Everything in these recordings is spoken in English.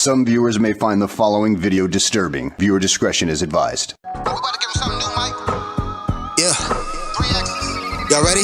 Some viewers may find the following video disturbing. Viewer discretion is advised. We about to give him something new, Mike. Yeah. 3X. Y'all ready?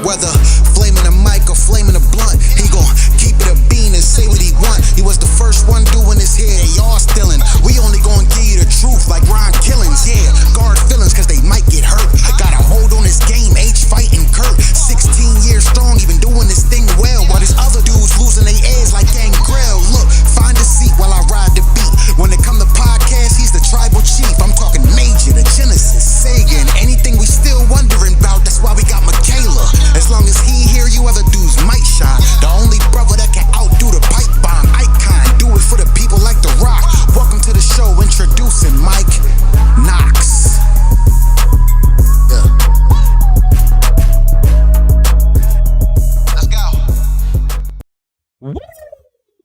Whether flaming a mic or flaming a blunt, he gon' keep it a bean and say what he want. He was the first one doing his hair, y'all stealing. We only gon' give you the truth like Ron Killings. Yeah, guard feelings cause they might get hurt. Got a hold on this game, H fighting Kurt. 16 years strong, even doing this thing well. While these other dudes losing their edge like Gangrel. Look, find a seat while I ride the beat. When it come to podcasts, he's the tribal chief. I'm talking Major, the Genesis, Sega, and anything we still wondering about. That's why we got Michaela. As long as he here, you other dudes might shine. The only brother that can outdo the pipe bomb icon. Do it for the people like The Rock. Welcome to the show, introducing Mike Knoxxx. Yeah. Let's go.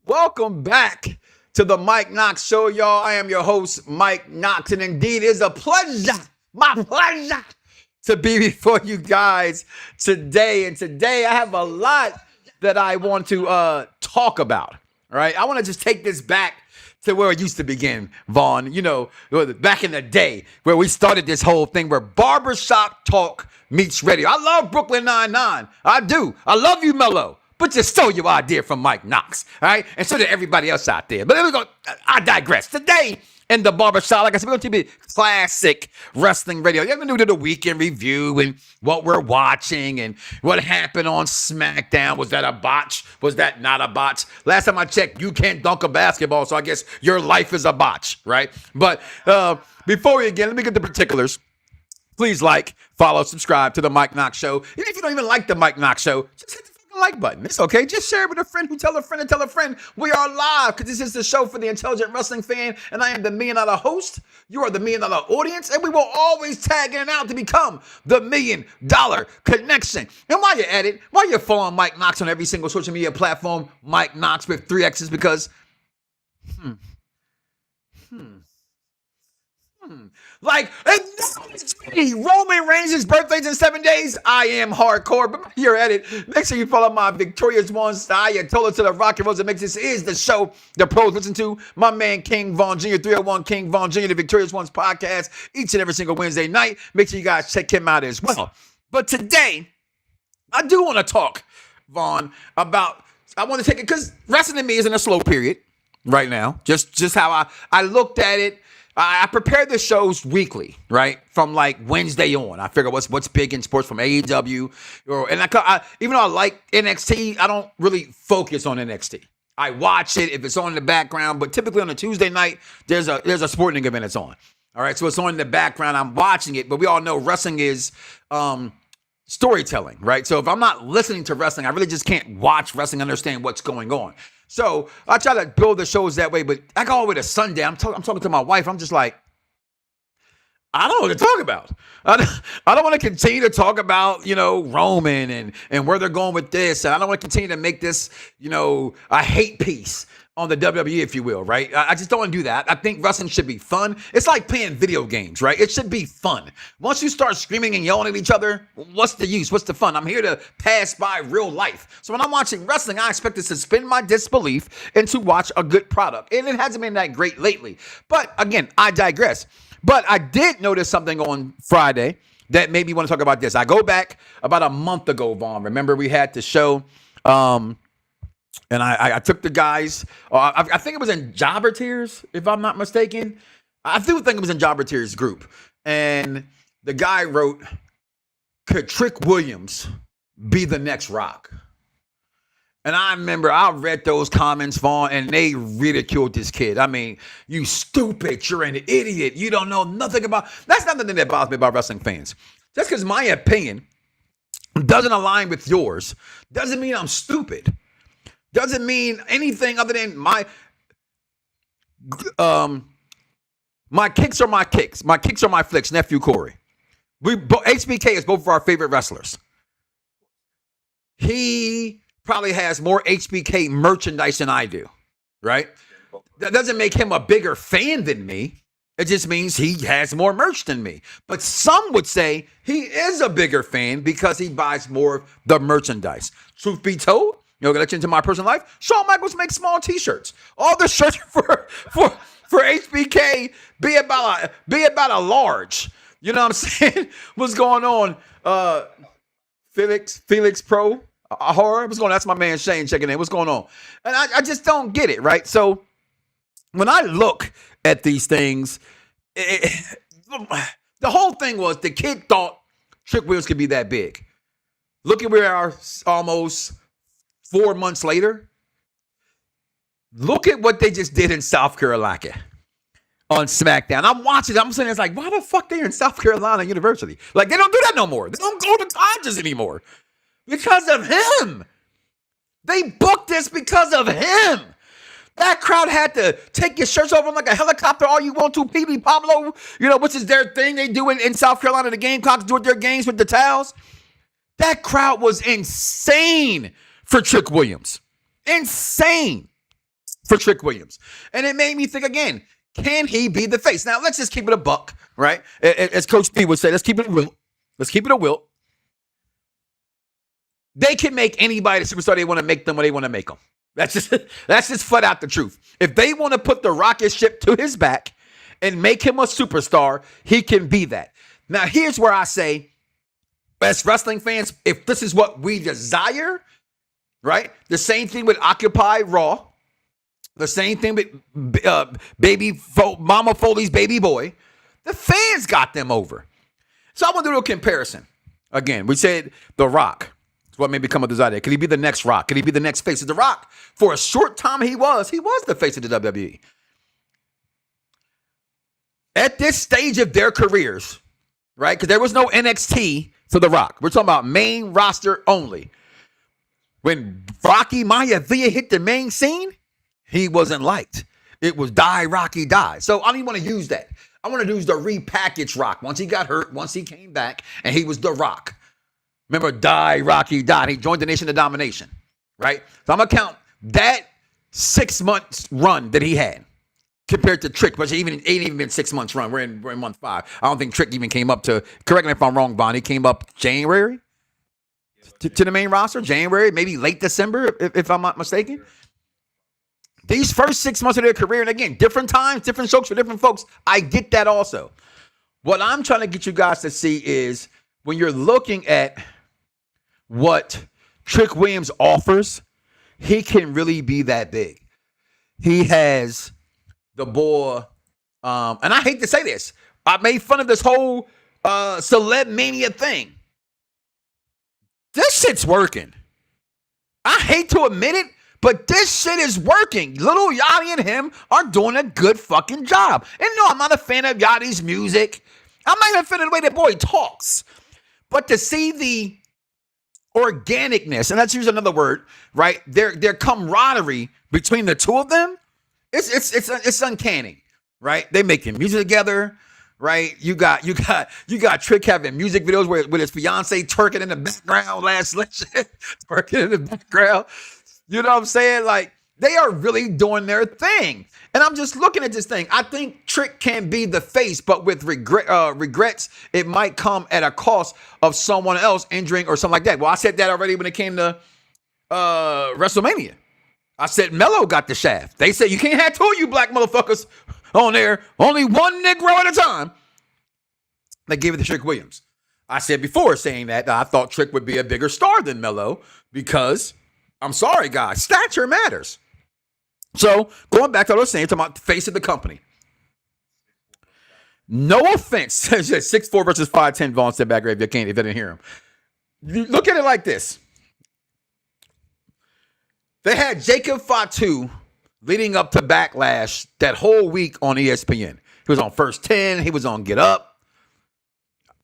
Welcome back to the Mike Knoxxx Show, y'all. I am your host, Mike Knoxxx, and indeed it is a pleasure, my pleasure, to be before you guys today. And today I have a lot that I want to talk about, all right? I want to just take this back to where it used to begin, Vaughn. You know, back in the day where we started this whole thing where barbershop talk meets radio. I love Brooklyn Nine-Nine. I do. I love you, Mello. But just stole your idea from Mike Knoxxx, all right? And so did everybody else out there. But I digress. Today in the barbershop, like I said, we're going to be classic wrestling radio. You're going to do the weekend review and what we're watching and what happened on SmackDown. Was that a botch? Was that not a botch? Last time I checked, you can't dunk a basketball, so I guess your life is a botch, right? But before we begin, let me get the particulars. Please like, follow, subscribe to the Mike Knoxxx Show. And if you don't even like the Mike Knoxxx Show, just hit the like button. It's okay. Just share it with a friend who tell a friend and tell a friend. We are live because this is the show for the intelligent wrestling fan, and I am the $1 million host. You are the $1 million audience, and we will always tag in and out to become the $1 million connection. And while you're at it, while you're following Mike Knoxxx on every single social media platform, Mike Knoxxx with 3 X's, because like, Roman Reigns' birthday's in 7 days. I am hardcore, but you're at it. Make sure you follow my Victorious Ones, Ayatollah to the Rock and Roll that makes this is the show the pros listen to. My man King Von Jr., 301 King Von Jr., the Victorious Ones podcast, each and every single Wednesday night. Make sure you guys check him out as well. But today, I do want to talk, Vaughn, about, I want to take it, because wrestling to me is in a slow period right now. Just how I looked at it. I prepare the shows weekly, right? From like Wednesday on. I figure what's big in sports from AEW. And even though I like NXT, I don't really focus on NXT. I watch it if it's on in the background, but typically on a Tuesday night, there's a sporting event that's on. All right, so it's on in the background. I'm watching it, but we all know wrestling is storytelling, right? So if I'm not listening to wrestling, I really just can't watch wrestling, understand what's going on. So I try to build the shows that way, but I go all the way to Sunday. I'm talking to my wife. I'm just like, I don't know what to talk about. I don't want to continue to talk about, Roman and where they're going with this. And I don't want to continue to make this, a hate piece on the WWE, if you will, right? I just don't want to do that. I think wrestling should be fun. It's like playing video games, right? It should be fun. Once you start screaming and yelling at each other, what's the use? What's the fun? I'm here to pass by real life. So when I'm watching wrestling, I expect to suspend my disbelief and to watch a good product. And it hasn't been that great lately. But again, I digress. But I did notice something on Friday that made me want to talk about this. I go back about a month ago, Vaughn. Remember we had the show, and I took the guys, I think it was in Jobber Tears, if I'm not mistaken. I do think it was in Jobber Tears group. And the guy wrote, could Trick Williams be the next Rock? And I remember I read those comments, Vaughn, and they ridiculed this kid. I mean, you stupid, you're an idiot. You don't know nothing about, that's not the thing that bothers me about wrestling fans. Just because my opinion doesn't align with yours doesn't mean I'm stupid. Doesn't mean anything other than my kicks are my kicks. My kicks are my flicks, nephew Corey. HBK is both of our favorite wrestlers. He probably has more HBK merchandise than I do, right? That doesn't make him a bigger fan than me. It just means he has more merch than me. But some would say he is a bigger fan because he buys more of the merchandise. Truth be told, You know, get into my personal life. Shawn Michaels makes small T-shirts. All the shirts for HBK be about a large. You know what I'm saying? What's going on? Felix Pro Horror. What's going on? That's my man Shane checking in. What's going on? And I just don't get it, right? So when I look at these things, the whole thing was the kid thought Trick Williams could be that big. Look at where we are almost 4 months later. Look at what they just did in South Carolina on SmackDown. I'm watching it. I'm saying, it's like, why the fuck they in South Carolina University? Like, they don't do that no more. They don't go to colleges anymore because of him. They booked this because of him. That crowd had to take your shirts over like a helicopter all you want to. PB Pablo, you know, which is their thing they do in South Carolina. The Gamecocks do it their games with the towels. That crowd was insane for Trick Williams. Insane for Trick Williams. And it made me think again, can he be the face? Now, let's just keep it a buck, right? As Coach P would say, let's keep it a will. Let's keep it a will. They can make anybody the superstar they want to make them when they want to make them. That's just flat out the truth. If they want to put the rocket ship to his back and make him a superstar, he can be that. Now, here's where I say, as wrestling fans, if this is what we desire, right? The same thing with Occupy Raw. The same thing with Mama Foley's baby boy. The fans got them over. So I want to do a comparison. Again, we said The Rock. What may become a desire. Could he be the next Rock? Could he be the next face of The Rock? For a short time, he was the face of the WWE. At this stage of their careers, right? Because there was no NXT for The Rock. We're talking about main roster only. When Rocky Maivia hit the main scene, he wasn't liked. It was die, Rocky, die. So I don't even want to use that. I want to use the repackaged Rock. Once he got hurt, once he came back, and he was The Rock. Remember, die, Rocky, die. He joined the Nation of Domination, right? So I'm going to count that 6 months run that he had compared to Trick, but it ain't even been 6 months run. We're in month 5. I don't think Trick even came up to, correct me if I'm wrong, Bon, he came up January to the main roster, January, maybe late December, if I'm not mistaken. These first 6 months of their career, and again, different times, different strokes for different folks. I get that also. What I'm trying to get you guys to see is when you're looking at what Trick Williams offers, he can really be that big. He has the boy, and I hate to say this, I made fun of this whole celeb mania thing. This shit's working. I hate to admit it, but this shit is working. Little Yachty and him are doing a good fucking job. And no, I'm not a fan of Yachty's music. I'm not even a fan of the way that boy talks. But to see the organicness, and let's use another word, right? Their camaraderie between the two of them, it's uncanny, right? They making music together, right? You got Trick having music videos with his fiance twerking in the background last twerking in the background. You know what I'm saying? Like, they are really doing their thing. And I'm just looking at this thing. I think Trick can be the face, but with regrets, it might come at a cost of someone else injuring or something like that. Well, I said that already when it came to WrestleMania. I said Melo got the shaft. They said, you can't have two of you black motherfuckers on there. Only one Negro at a time. They gave it to Trick Williams. I said before saying that I thought Trick would be a bigger star than Melo because, I'm sorry, guys, stature matters. So, going back to what I was saying, talking about the face of the company. No offense. 6'4" versus 5'10", Vaughn said back if you didn't hear him. Look at it like this. They had Jacob Fatu leading up to Backlash that whole week on ESPN. He was on First 10. He was on Get Up.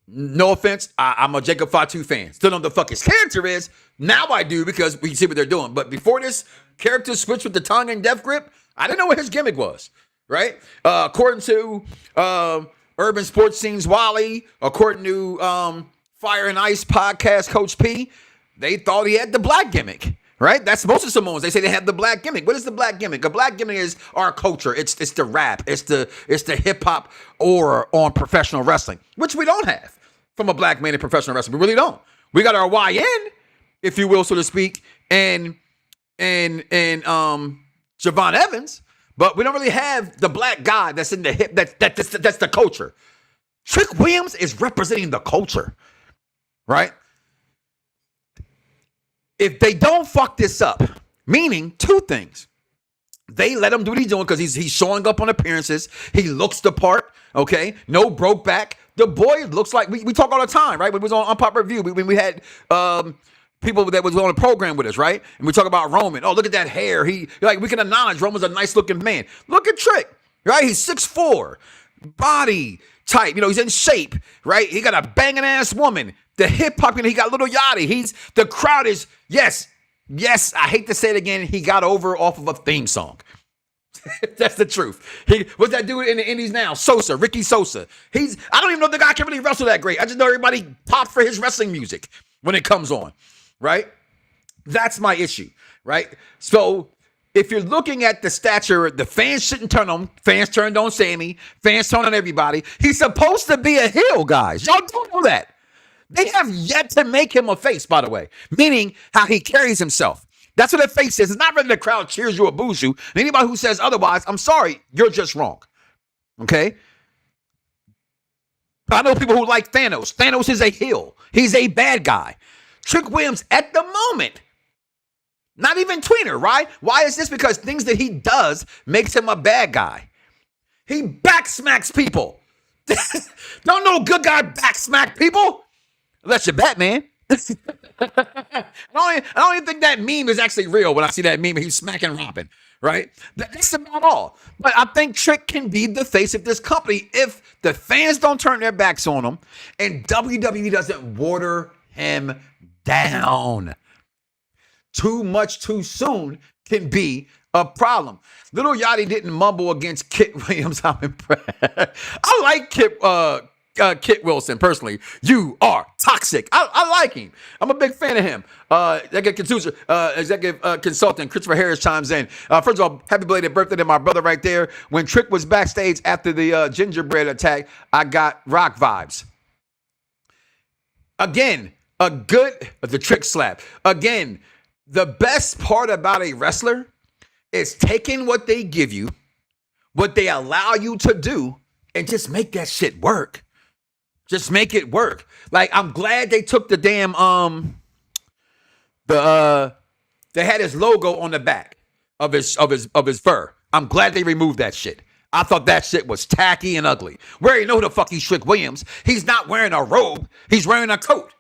No offense, I'm a Jacob Fatu fan. Still don't know what the fuck his character is. Now I do because we can see what they're doing. But before this character switched with the tongue and death grip, I didn't know what his gimmick was, right? According to Urban Sports Scenes Wally, according to Fire and Ice podcast Coach P, they thought he had the black gimmick, right? That's most of Samoans. They say they have the black gimmick. What is the black gimmick? A black gimmick is our culture. It's the rap. It's the hip hop aura on professional wrestling, which we don't have from a black man in professional wrestling. We really don't. We got our YN, if you will, so to speak, and and Javon Evans, but we don't really have the black guy that's in the hip. That's the culture. Trick Williams is representing the culture, right? If they don't fuck this up, meaning two things. They let him do what he's doing because he's showing up on appearances. He looks the part, okay? No broke back. The boy looks like, we talk all the time, right? When we was on Unpopular Review, when we had people that was on the program with us, right? And we talk about Roman. Oh, look at that hair. We can acknowledge Roman's a nice looking man. Look at Trick, right? He's 6'4", body type. He's in shape, right? He got a banging ass woman. The hip hop, he got Little Yachty. The crowd is, yes, I hate to say it again, he got over off of a theme song. That's the truth. What's that dude in the Indies now? Ricky Sosa. I don't even know if the guy can really wrestle that great. I just know everybody pops for his wrestling music when it comes on, right? That's my issue, right? So if you're looking at the stature, the fans shouldn't turn on. Fans turned on Sammy. Fans turned on everybody. He's supposed to be a heel, guys. Y'all don't know that. They have yet to make him a face, by the way, meaning how he carries himself. That's what a face is. It's not really the crowd cheers you or boos you. And anybody who says otherwise, I'm sorry, you're just wrong. Okay? I know people who like Thanos. Thanos is a heel. He's a bad guy. Trick Williams, at the moment, not even tweener, right? Why is this? Because things that he does makes him a bad guy. He backsmacks people. Don't no good guy backsmack people. Unless you're Batman. I don't even think that meme is actually real when I see that meme and he's smacking Robin, right? That's about all. But I think Trick can be the face of this company if the fans don't turn their backs on him and WWE doesn't water him down. Too much too soon can be a problem. Little Yachty didn't mumble against Kit Williams. I'm impressed. I like Kit Wilson, personally. You are toxic. I like him. I'm a big fan of him. Executive consultant Christopher Harris chimes in. First of all, happy belated birthday to my brother right there. When Trick was backstage after the gingerbread attack, I got Rock vibes. Again, the Trick slap. Again, the best part about a wrestler is taking what they give you, what they allow you to do, and just make that shit work. Just make it work. Like, I'm glad they took the damn they had his logo on the back of his fur. I'm glad they removed that shit. I thought that shit was tacky and ugly. We already know who the fuck he's Trick Williams. He's not wearing a robe. He's wearing a coat.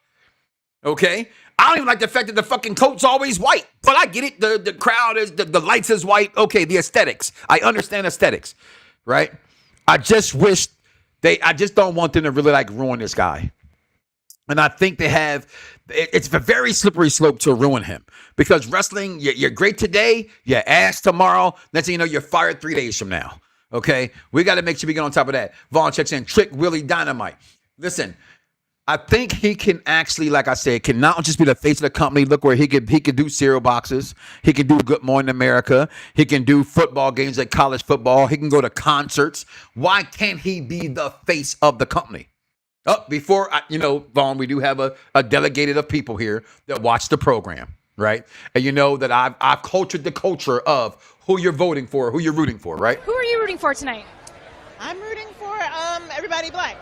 Okay? I don't even like the fact that the fucking coat's always white. But I get it. The crowd is, the lights is white. Okay, the aesthetics. I understand aesthetics. Right? I just wish I just don't want them to really ruin this guy. And I think it's a very slippery slope to ruin him. Because wrestling, you're great today, you're ass tomorrow. Next thing you know, you're fired 3 days from now. Okay? We got to make sure we get on top of that. Vaughn checks in. Trick Willie Dynamite. Listen, I think he can actually, like I said, can not just be the face of the company. Look where he could do cereal boxes. He can do Good Morning America. He can do football games like college football. He can go to concerts. Why can't he be the face of the company? Vaughn, we do have a delegated of people here that watch the program, right? And you know that I've cultured the culture of who you're voting for, who you're rooting for, right? Who are you rooting for tonight? I'm rooting for everybody black.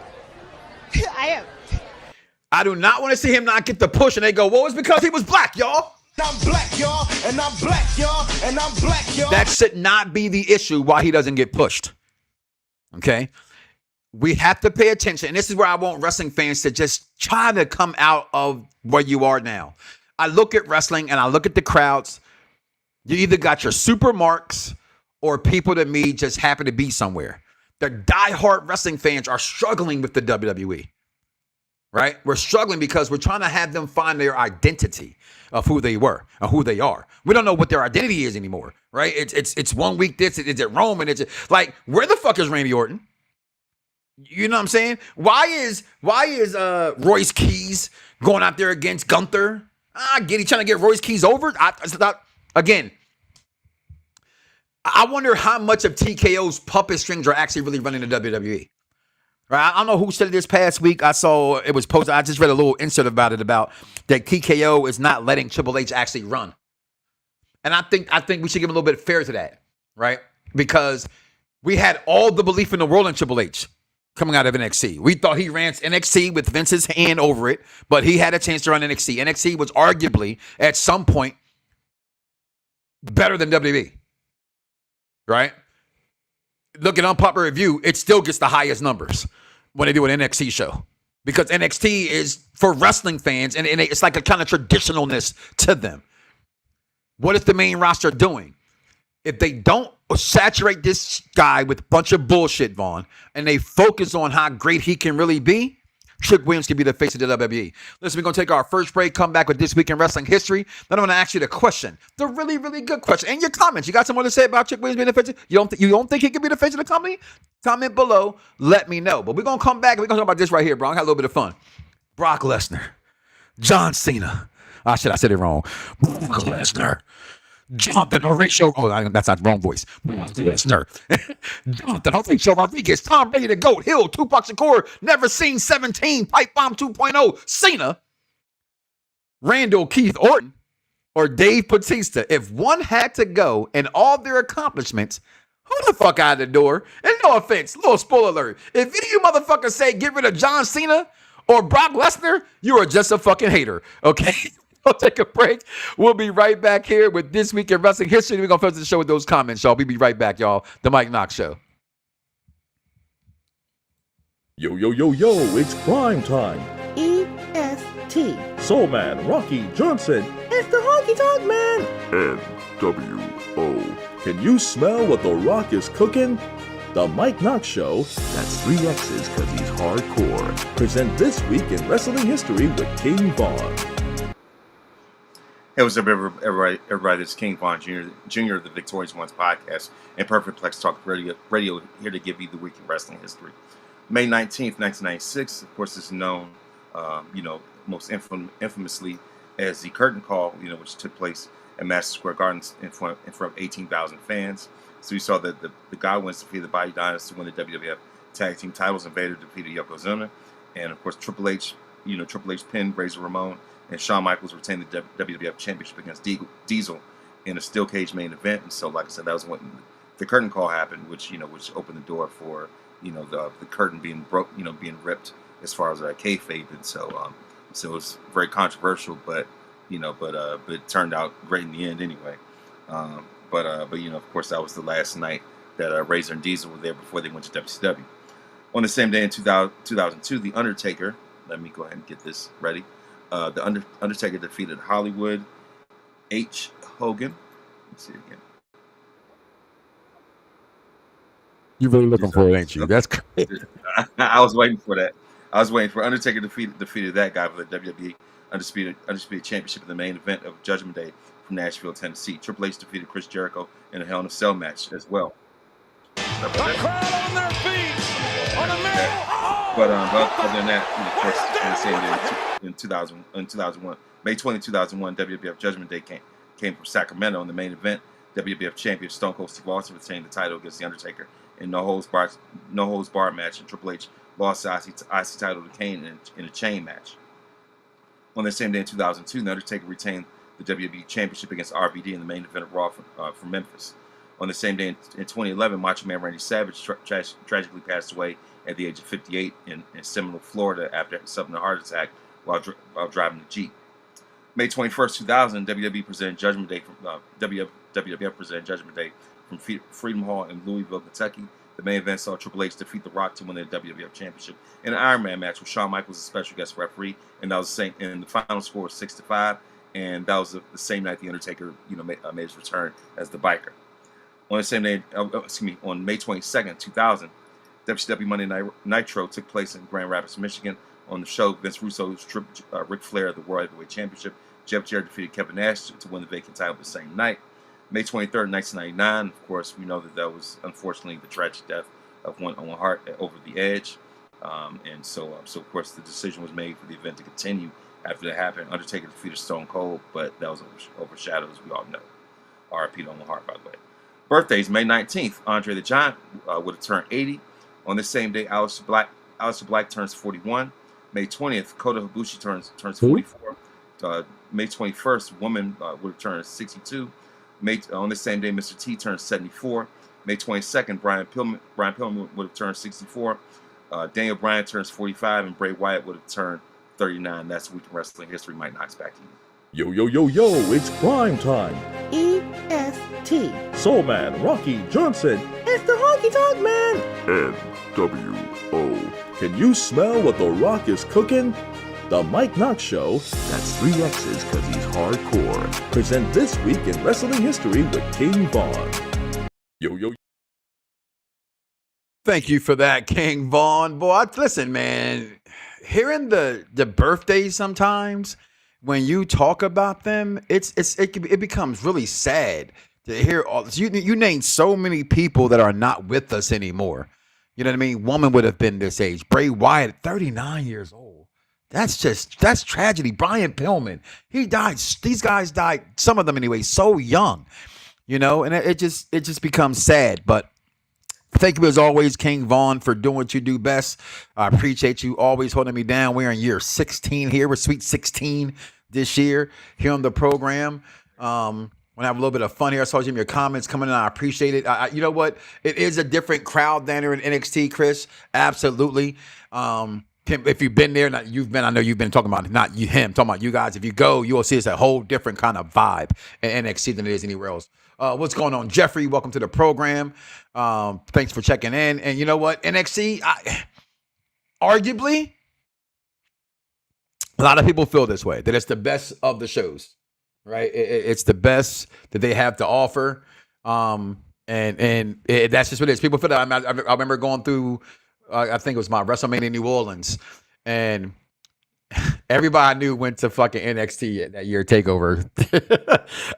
I am. I do not want to see him not get the push and they go, well, it's because he was black, y'all. I'm black, y'all, and I'm black, y'all, and I'm black, y'all. That should not be the issue why he doesn't get pushed. Okay? We have to pay attention. And this is where I want wrestling fans to just try to come out of where you are now. I look at wrestling and I look at the crowds. You either got your super marks or people to me just happen to be somewhere. The diehard wrestling fans are struggling with the WWE. Right? We're struggling because we're trying to have them find their identity of who they were or who they are. We don't know what their identity is anymore, right? It's 1 week this, is it Roman? It's like, where the fuck is Randy Orton? You know what I'm saying? Why is Royce Keys going out there against Gunther? I get he trying to get Royce Keys over. Again, I wonder how much of TKO's puppet strings are actually really running the WWE. Right? I don't know who said it this past week. I saw it was posted. I just read a little insert about it about that TKO is not letting Triple H actually run. And I think we should give a little bit fair to that, right? Because we had all the belief in the world in Triple H coming out of NXT. We thought he ran NXT with Vince's hand over it, but he had a chance to run NXT. NXT was arguably, at some point, better than WWE, right? Look at unpopular review, it still gets the highest numbers when they do an NXT show. Because NXT is for wrestling fans, and it's like a kind of traditionalness to them. What is the main roster doing? If they don't saturate this guy with a bunch of bullshit, Vaughn, and they focus on how great he can really be, Trick Williams can be the face of the WWE. Listen, we're going to take our first break, come back with This Week in Wrestling History. Then I'm going to ask you the question, the really, really good question. And your comments. You got something to say about Trick Williams being the face? You don't think he could be the face of the company? Comment below. Let me know. But we're going to come back and we're going to talk about this right here, bro. I got a little bit of fun. Brock Lesnar. John Cena. I said it wrong. Brock Lesnar. Jonathan Horatio. Oh, that's not the wrong voice. Lesnar. Jonathan Horatio Rodriguez. Tom Brady, the GOAT. Hill. Tupac Shakur. Never Seen 17. Pipe Bomb 2.0. Cena. Randall Keith Orton. Or Dave Batista. If one had to go and all their accomplishments, who the fuck out of the door? And no offense, little spoiler alert. If any of you motherfuckers say get rid of John Cena or Brock Lesnar, you are just a fucking hater. Okay? We'll take a break. We'll be right back here with This Week in Wrestling History. We're going to finish the show with those comments, y'all. We'll be right back, y'all. The Mike Knoxxx Show. Yo, yo, yo, yo, it's prime time. EST. Soul Man, Rocky Johnson, It's the Honky Tonk Man. NWO. Can you smell what The Rock is cooking? The Mike Knoxxx Show, that's 3 X's because he's hardcore, present This Week in Wrestling History with King Vaughn. Hey, what's up, everybody? This is King Vaughn Jr. of the Victorious Ones podcast and Perfect Plex Talk Radio here to give you the week in wrestling history. May 19th, 1996, of course, is known, most infamously as the curtain call, which took place at Madison Square Garden in front of 18,000 fans. So we saw that the Godwins defeated the Body Dynasty to win the WWF Tag Team titles, and Vader defeated Yokozuna, and of course Triple H pinned Razor Ramon, and Shawn Michaels retained the WWF Championship against Diesel in a steel cage main event. And so, like I said, that was when the curtain call happened, which opened the door for the curtain being being ripped as far as kayfabe. And so it was very controversial, but it turned out great in the end anyway. But of course, that was the last night that Razor and Diesel were there before they went to WCW. On the same day in 2002, The Undertaker. Let me go ahead and get this ready. The Undertaker defeated Hollywood H. Hogan. Let's see it again. You really looking for it, ain't you? That's crazy. I was waiting for that. I was waiting for Undertaker defeated that guy for the WWE Undisputed Championship in the main event of Judgment Day from Nashville, Tennessee. Triple H defeated Chris Jericho in a Hell in a Cell match as well. The crowd on their feet. On a middle. But other than that, of course, on the same day in 2001, May 20, 2001, WWF Judgment Day came from Sacramento. In the main event, WWF champion Stone Cold Steve Austin retained the title against The Undertaker in no holds barred match, and Triple H lost the IC title to Kane in a chain match. On the same day in 2002, The Undertaker retained the WWE Championship against RVD in the main event of Raw from Memphis. On the same day in 2011, Macho Man Randy Savage tragically passed away at the age of 58 in Seminole, Florida, after suffering a heart attack while driving a Jeep. May 21st, 2000, WWE presented Judgment Day WWF presented Judgment Day from Freedom Hall in Louisville, Kentucky. The main event saw Triple H defeat The Rock to win the WWF Championship in an Iron Man match with Shawn Michaels as special guest referee, and that was the same. And the final score was 6-5, and that was the same night The Undertaker, made his return as the Biker. On the same day, on May 22nd, 2000, WCW Monday Night Nitro took place in Grand Rapids, Michigan. On the show, Vince Russo stripped Ric Flair of the World Heavyweight Championship. Jeff Jarrett defeated Kevin Nash to win the vacant title the same night. May 23rd, 1999, of course, we know that was unfortunately the tragic death of one Owen Hart over the Edge. And so of course, the decision was made for the event to continue after that happened. Undertaker defeated Stone Cold, but that was overshadowed, as we all know. R.I.P. to Owen Hart, by the way. Birthdays, May 19th, Andre the Giant would have turned 80. On this same day, Aleister Black turns 41. May 20th, Kota Ibushi turns 44. May 21st, Woman would have turned 62. On the same day, Mr. T turned 74. May 22nd, Brian Pillman would have turned 64. Daniel Bryan turns 45, and Bray Wyatt would have turned 39. That's Week in Wrestling History. Mike Knoxxx, back to you. Yo, yo, yo, yo, it's crime time. EST. Soul Man, Rocky Johnson, It's the Honky Tonk Man. NWO. Can you smell what The Rock is cooking? The Mike Knoxxx Show, that's 3 X's because he's hardcore, present This Week in Wrestling History with King Vaughn. Yo, yo. Thank you for that, King Vaughn. Boy, listen, man, hearing the birthdays sometimes, when you talk about them, it becomes really sad to hear all this. You named so many people that are not with us anymore. You know what I mean? Woman would have been this age. Bray Wyatt, 39 years old. That's tragedy. Brian Pillman, he died. These guys died, some of them anyway, so young. You know, and it just becomes sad. But thank you as always, King Vaughn, for doing what you do best. I appreciate you always holding me down. We're in year 16 here. We're sweet 16 this year here on the program. Want to have a little bit of fun here. I saw your comments coming in. I appreciate it. You know what? It is a different crowd than here in NXT, Chris. Absolutely. If you've been there, I know you've been talking about it, not you, him, talking about you guys. If you go, you will see it's a whole different kind of vibe in NXT than it is anywhere else. What's going on, Jeffrey? Welcome to the program. Thanks for checking in. And you know what? NXT, arguably, a lot of people feel this way, that it's the best of the shows, right? It's the best that they have to offer. And that's just what it is. People feel that. I remember going through, I think it was my WrestleMania New Orleans, and everybody I knew went to fucking NXT that year takeover.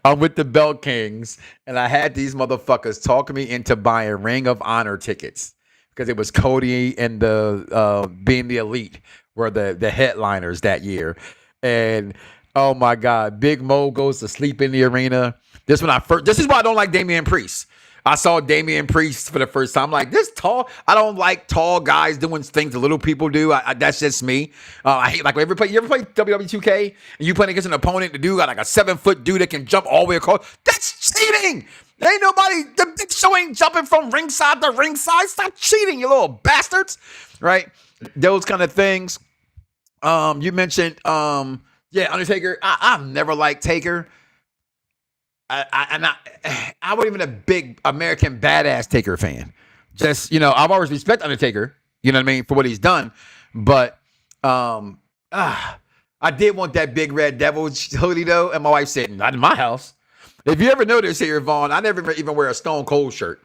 I'm with the Belt Kings, and I had these motherfuckers talking me into buying Ring of Honor tickets because it was Cody and the Being the Elite were the headliners that year. And oh my God, Big Mo goes to sleep in the arena. This is why I don't like Damian Priest. I saw Damian Priest for the first time. I'm like, this tall. I don't like tall guys doing things that little people do. That's just me. I hate, like, you ever play WWE 2K and you playing against an opponent, the dude got like a 7-foot dude that can jump all the way across. That's cheating. Ain't nobody, the big show ain't jumping from ringside to ringside. Stop cheating, you little bastards. Right? Those kind of things. You mentioned, Undertaker. I've never liked Taker. I wasn't even a big American Badass Taker fan. Just, I've always respected Undertaker, you know what I mean, for what he's done. But I did want that big red devil hoodie though, and my wife said, not in my house. If you ever notice here, Vaughn, I never even wear a Stone Cold shirt.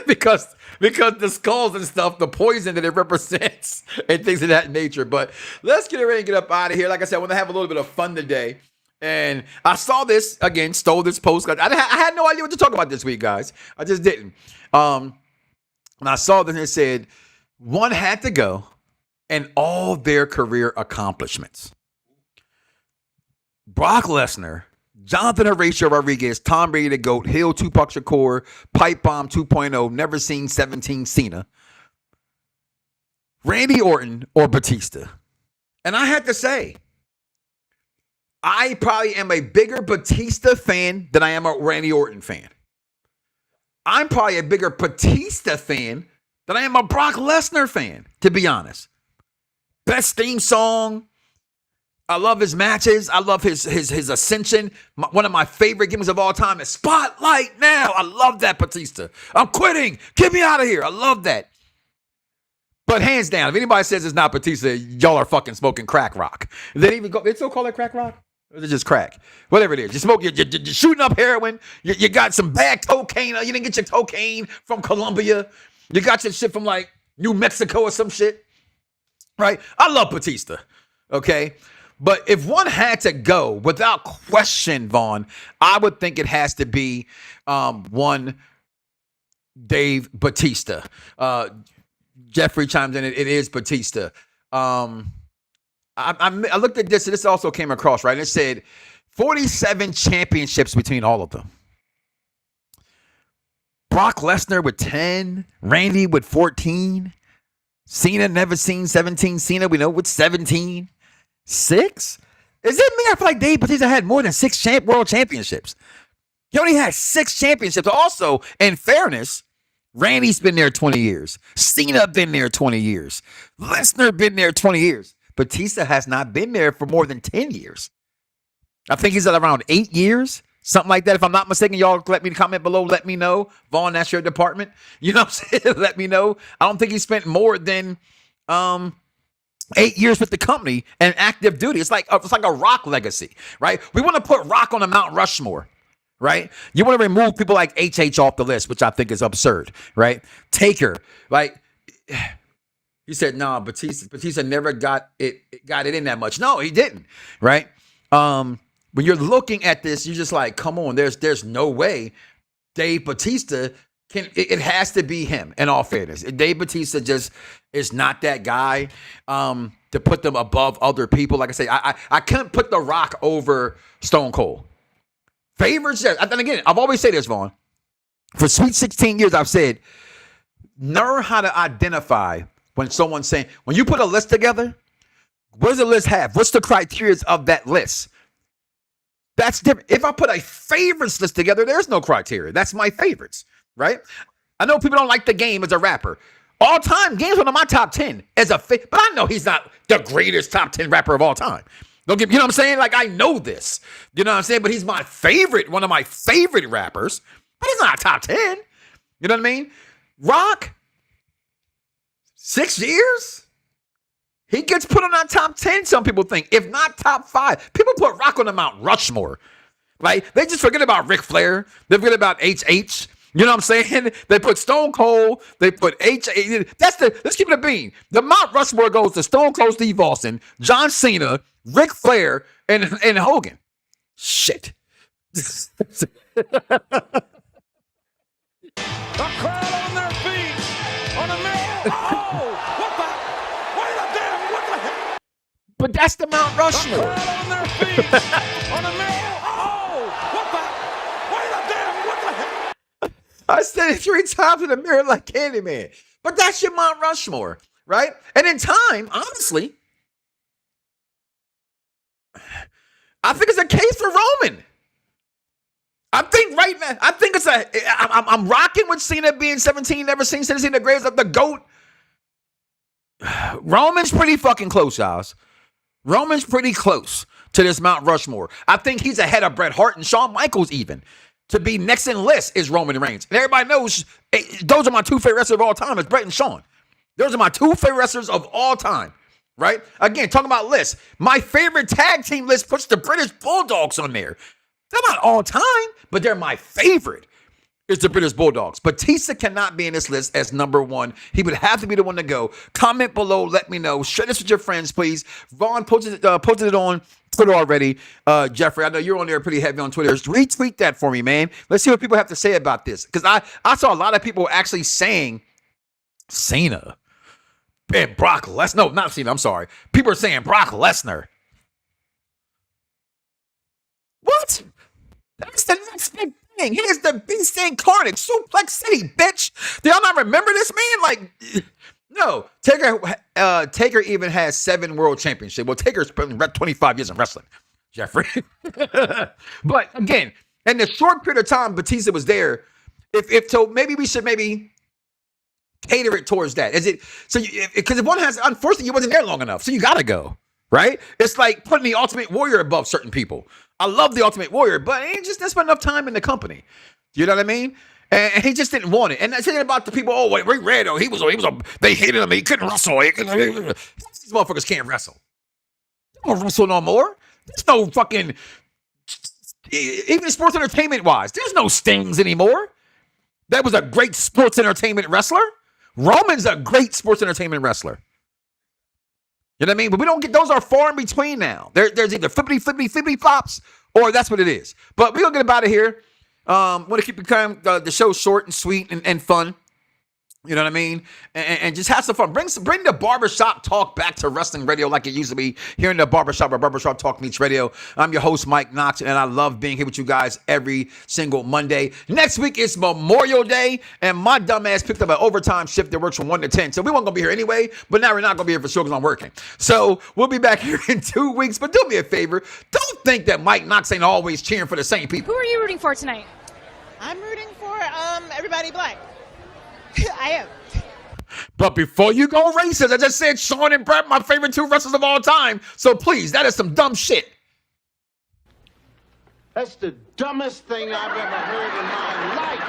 because the skulls and stuff, the poison that it represents and things of that nature. But let's get ready and get up out of here. Like I said, I want to have a little bit of fun today. And I saw this again, stole this post. I had no idea what to talk about this week, guys. I just didn't. And I saw this and it said, one had to go and all their career accomplishments. Brock Lesnar, Jonathan Horatio Rodriguez, Tom Brady the GOAT, Hill, Tupac Shakur, Pipe Bomb 2.0, Never Seen 17 Cena, Randy Orton, or Batista. And I had to say, I probably am a bigger Batista fan than I am a Randy Orton fan. I'm probably a bigger Batista fan than I am a Brock Lesnar fan, to be honest. Best theme song. I love his matches. I love his ascension. One of my favorite games of all time is Spotlight Now. I love that Batista. I'm quitting. Get me out of here. I love that. But hands down, if anybody says it's not Batista, y'all are fucking smoking crack rock. They still call it crack rock? Or is it just crack? Whatever it is. You're shooting up heroin. You got some bad cocaine. You didn't get your cocaine from Colombia. You got your shit from like New Mexico or some shit. Right? I love Batista. Okay? But if one had to go, without question, Vaughn, I would think it has to be one Dave Batista. Jeffrey chimes in. It is Batista. I looked at this, and this also came across, right? And it said 47 championships between all of them. Brock Lesnar with 10, Randy with 14, Cena Never Seen 17, Cena we know with 17. 6? Is it me? I feel like Dave Batista had more than 6 world championships. He only has 6 championships. Also, in fairness, Randy's been there 20 years. Cena been there 20 years. Lesnar been there 20 years. Batista has not been there for more than 10 years. I think he's at around 8 years, something like that. If I'm not mistaken, y'all let me comment below. Let me know. Vaughn, that's your department. You know what I'm saying? Let me know. I don't think he spent more than 8 years with the company and active duty. It's like a Rock legacy, right? We want to put Rock on the Mount Rushmore, right? You want to remove people like HH off the list, which I think is absurd, right? Taker, like you said, no, Batista never got it in that much. No, he didn't, right? When you're looking at this, you're just like, come on, there's no way Dave Batista can. It has to be him. In all fairness, Dave Batista just is not that guy to put them above other people. Like I say, I couldn't put The Rock over Stone Cold. Favorites, yes. And again, I've always said this, Vaughn. For sweet 16 years, I've said, learn how to identify when someone's saying, when you put a list together, what does the list have? What's the criteria of that list? That's different. If I put a favorites list together, there's no criteria. That's my favorites, right? I know people don't like The Game as a rapper. All time, Game's one of my top 10 as a but I know he's not the greatest top 10 rapper of all time. Don't get, you know what I'm saying? Like, I know this. You know what I'm saying? But he's my favorite, one of my favorite rappers. But he's not top 10. You know what I mean? Rock, 6 years? He gets put on that top 10, some people think, if not top 5. People put Rock on the Mount Rushmore. Like, they just forget about Ric Flair. They forget about HH. You know what I'm saying? They put Stone Cold. They put HH. Let's keep it a bean. The Mount Rushmore goes to Stone Cold Steve Austin, John Cena, Ric Flair, and Hogan. Shit. The crowd on their feet. On a mill. Oh! But that's the Mount Rushmore. On their feet. On a mill. Oh! Wait a damn, what the heck? I said it 3 times in the mirror like Candyman. But that's your Mount Rushmore, right? And in time, honestly, I think it's a case for Roman. I think right now, I'm rocking with Cena being 17, never seen Cena the greatest of the GOAT. Roman's pretty fucking close, guys. Roman's pretty close to this Mount Rushmore. I think he's ahead of Bret Hart and Shawn Michaels even. To be next in list is Roman Reigns. And everybody knows those are my 2 favorite wrestlers of all time. It's Bret and Shawn. Those are my 2 favorite wrestlers of all time. Right? Again, talking about lists. My favorite tag team list puts the British Bulldogs on there. They're not all time, but they're my favorite. It's the British Bulldogs. Batista cannot be in this list as number 1. He would have to be the one to go. Comment below. Let me know. Share this with your friends, please. Vaughn posted it on Twitter already. Jeffrey, I know you're on there pretty heavy on Twitter. Retweet that for me, man. Let's see what people have to say about this. Because I saw a lot of people actually saying Cena and Brock Lesnar. No, not Cena. I'm sorry. People are saying Brock Lesnar. What? That's the next big thing. Here's the beast incarnate, Suplex City, bitch. Do y'all not remember this man? Like, no. Taker even has 7 world championships. Well, Taker's been 25 years in wrestling, Jeffrey. But again, in the short period of time Batista was there, maybe we should cater it towards that. Is it so? Because if one has, unfortunately, you wasn't there long enough, so you gotta go. Right? It's like putting the Ultimate Warrior above certain people. I love the Ultimate Warrior, but he just didn't spend enough time in the company. You know what I mean? And he just didn't want it. And that's thinking about the people. Oh, wait, Rick Red. Oh, they hated him. He couldn't wrestle. These motherfuckers can't wrestle. They don't wrestle no more. There's no fucking, even sports entertainment wise, there's no Stings anymore. That was a great sports entertainment wrestler. Roman's a great sports entertainment wrestler. You know what I mean? But we don't get, those are far in between now. There's either flippity flops, or that's what it is. But we're going to get about it here. Want to keep the show short and sweet and fun. You know what I mean? And just have some fun. Bring the barbershop talk back to wrestling radio like it used to be here in the barbershop or Barbershop Talk Meets Radio. I'm your host, Mike Knoxxx, and I love being here with you guys every single Monday. Next week is Memorial Day, and my dumb ass picked up an overtime shift that works from 1 to 10. So we weren't going to be here anyway, but now we're not going to be here for sure because I'm working. So we'll be back here in 2 weeks. But do me a favor. Don't think that Mike Knoxxx ain't always cheering for the same people. Who are you rooting for tonight? I'm rooting for everybody black. I am. But before you go racist, I just said Shawn and Bret, my favorite 2 wrestlers of all time. So please, that is some dumb shit. That's the dumbest thing I've ever heard in my life.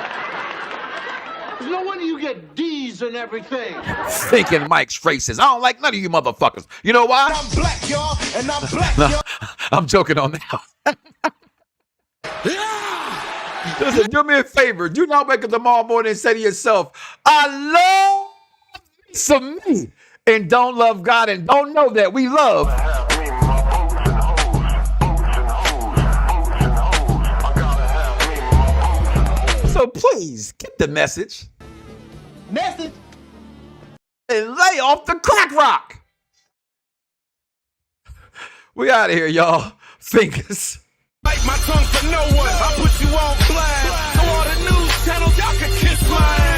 There's no wonder you get D's and everything. Thinking Mike's racist. I don't like none of you motherfuckers. You know why? I'm black, y'all, and I'm black, y'all. I'm joking on that. Listen, do me a favor. Do not wake up tomorrow morning and say to yourself, I love some me, and don't love God and don't know that we love. So please get the message. Message. And lay off the crack rock. We out of here, y'all. Fingers. Bite my tongue for no one. I put you on blast. So all the news channels, y'all can kiss my ass.